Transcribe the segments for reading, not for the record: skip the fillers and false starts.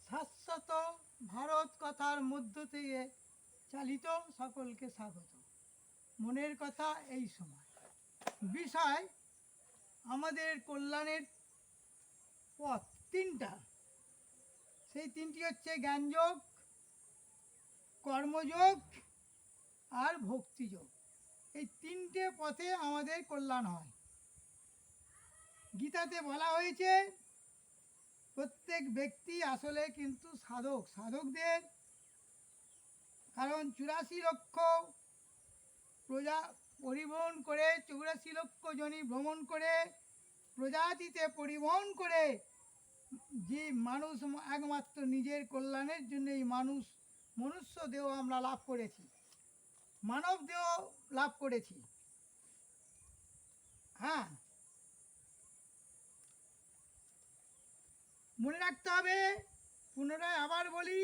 শাশ্বত ভারত কথার মধ্য থেকে চালিত সকলকে স্বাগত। মনের কথা এই সময় বিষয় আমাদের কল্যাণের পথ তিনটা। সেই তিনটি হচ্ছে জ্ঞানযোগ, কর্মযোগ আর ভক্তিযোগ। এই তিনটে পথে আমাদের কল্যাণ হয়। গীতাতে বলা হয়েছে প্রত্যেক ব্যক্তি আসলে কিন্তু সাধকদের, কারণ 84 লক্ষ প্রজা পরিবহন করে, 84 লক্ষ জনই ভ্রমণ করে, প্রজাতিতে পরিবহন করে যে মানুষ একমাত্র নিজের কল্যাণের জন্য এই মনুষ্য দেহ আমরা লাভ করেছি, মানব দেহ লাভ করেছি। হ্যাঁ, মনে রাখতে হবে। পুনরায় আবার বলি,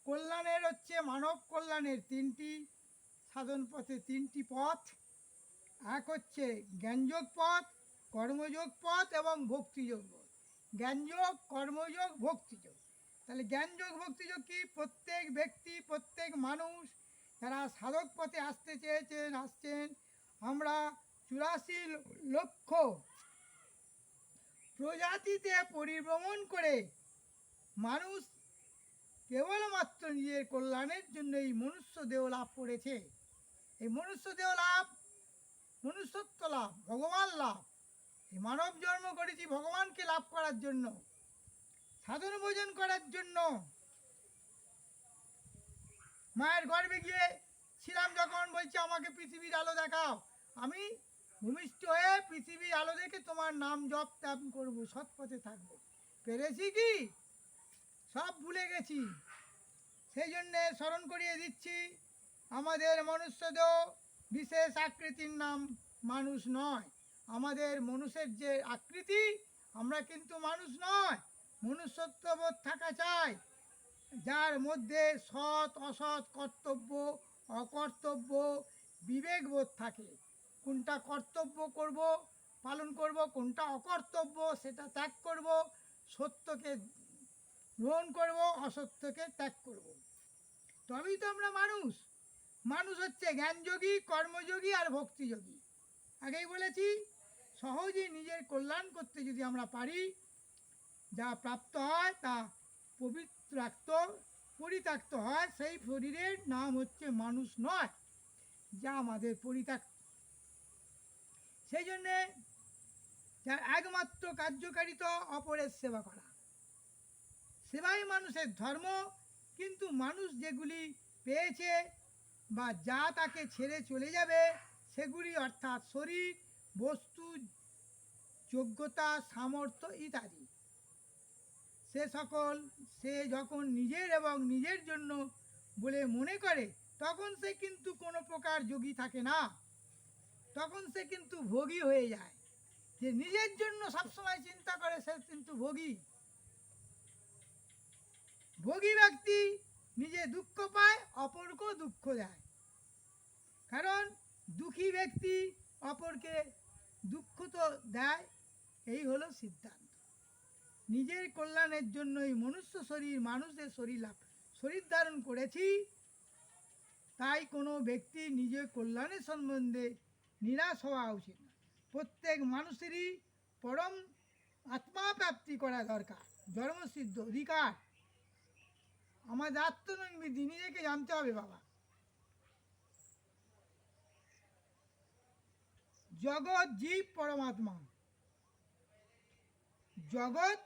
কল্যাণের হচ্ছে মানব কল্যাণের তিনটি সাধন পথে তিনটি পথ। এক হচ্ছে জ্ঞানযোগ পথ, কর্মযোগ পথ এবং ভক্তিযোগ পথ। জ্ঞানযোগ, কর্মযোগ, ভক্তিযোগ। তাহলে জ্ঞানযোগ ভক্তিযোগ কি? প্রত্যেক ব্যক্তি, প্রত্যেক মানুষ যারা সাধক পথে আসতে চেয়েছেন, আসছেন। আমরা 84 লক্ষ প্রজাতিতে পরিভ্রমণ করে মানুষ কেবলমাত্র নিজের কল্যাণের জন্য এই মনুষ্য দেহ লাভ করেছে। এই মনুষ্য দেহ লাভ, মনুষ্যত্ব লাভ, ভগবান লাভ। এই মানব জন্ম করেছি ভগবানকে লাভ করার জন্য, সাধন ভোজন করার জন্য। মায়ের গর্ভে গিয়ে ছিলাম যখন, বলছে আমাকে পৃথিবীর আলো দেখাও। আমি ভূমিষ্ঠ হয়ে পৃথিবীর আলো দেখে তোমার নাম জপ তাপ করবো, সৎ পথে থাকবো। পেরেছি কি? সব ভুলে গেছি। সেই জন্যে স্মরণ করিয়ে দিচ্ছি, আমাদের মনুষ্যদেহ বিশেষ আকৃতির নাম মানুষ নয়। আমাদের মানুষের যে আকৃতি, আমরা কিন্তু মানুষ নয়। মনুষ্যত্ববোধ থাকা চাই, যার মধ্যে সৎ অসৎ, কর্তব্য অকর্তব্য বিবেকবোধ থাকে। কোনটা কর্তব্য করব, পালন করব, কোনটা অকর্তব্য সেটা ত্যাগ করব, সত্যকে গ্রহণ করব, অসত্যকে ত্যাগ করব। তবেই তো আমরা মানুষ। মানুষ হচ্ছে জ্ঞানযোগী, কর্মযোগী আর ভক্তিযোগী। আগেই বলেছি, সহজেই নিজের কল্যাণ করতে যদি আমরা পারি, যা প্রাপ্ত হয় তা পরিত্যক্ত হয়, সেই শরীরের নাম হচ্ছে মানুষ নয়, যা আমাদের পরিত্যক্ত। সেই জন্যে যার একমাত্র কার্যকারিতা অপরের সেবা করা, সেবাই মানুষের ধর্ম। কিন্তু মানুষ যেগুলি পেয়েছে বা যা তাকে ছেড়ে চলে যাবে, সেগুলি অর্থাৎ শরীর, বস্তু, যোগ্যতা, সামর্থ্য ইত্যাদি, সে যখন নিজের এবং নিজের জন্য বলে মনে করে, তখন সে কিন্তু কোনো প্রকার যোগী থাকে না। তখন সে কিন্তু ভোগী হয়ে যায়। যে নিজের জন্য সবসময় চিন্তা করে, সে কিন্তু ভোগী। ভোগী ব্যক্তি নিজে দুঃখ পায়, অপরকেও দুঃখ দেয়। কারণ দুঃখী ব্যক্তি অপরকে দুঃখ তো দেয়। এই হলো সিদ্ধান্ত। নিজের কল্যাণের জন্যই মনুষ্য শরীর, মানুষের শরীর ধারণ করেছি। তাই কোনো ব্যক্তি নিজের কল্যাণের সম্বন্ধে নিরাশ হওয়া উচিত না। প্রত্যেক মানুষেরই পরম আত্মা প্রাপ্তি করা দরকার, জন্মসিদ্ধ অধিকার। আমাদের আত্মনির্ভর নিজেকে জানতে হবে বাবা। জগৎ জীব পরমাত্মা। জগৎ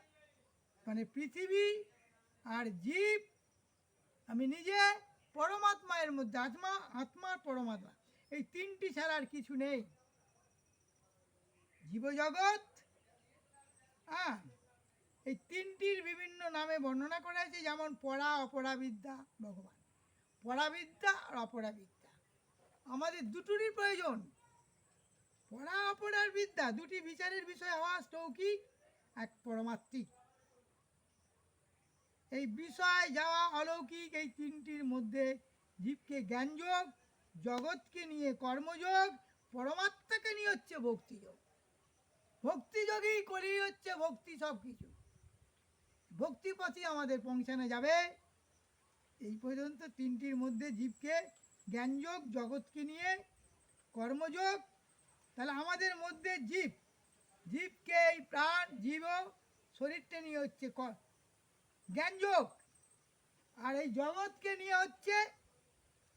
মানে পৃথিবী, আর জীব আমি নিজে, পরমাত্মা এর মধ্যে, আত্মার পরমাত্মা, এই তিনটি ছাড়া আর কিছু নেই। জীবজগৎ, হ্যাঁ, এই তিনটির বিভিন্ন নামে বর্ণনা করা হয়েছে। যেমন পরা অপরা বিদ্যা, ভগবান পরাবিদ্যা আর অপরাবিদ্যা। আমাদের দুটোরই প্রয়োজন। পরা অপরার বিদ্যা দুটি বিচারের বিষয় হওয়া লৌকিক, এক পরমাত্মিক। এই বিষয় যাওয়া অলৌকিক, এই তিনটির মধ্যে জীবকে জ্ঞানযোগ, জগৎকে নিয়ে কর্মযোগ, পরমাত্মাকে নিয়ে হচ্ছে ভক্তিযোগ। ভক্তিযোগই করি হচ্ছে ভক্তি সব কিছু। ভক্তিপথে আমাদের পৌঁছানো যাবে। এই পর্যন্ত তিনটির মধ্যে জীবকে জ্ঞানযোগ, জগৎকে নিয়ে কর্মযোগ। তাহলে আমাদের মধ্যে জীবকে এই প্রাণ জীব শরীরটা নিয়ে হচ্ছে জ্ঞানযোগ, আর এই জগৎকে নিয়ে হচ্ছে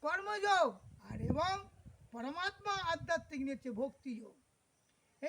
কর্মযোগ, আর এবং পরমাত্মা আধ্যাত্মিক নিয়ে হচ্ছে ভক্তিযোগ।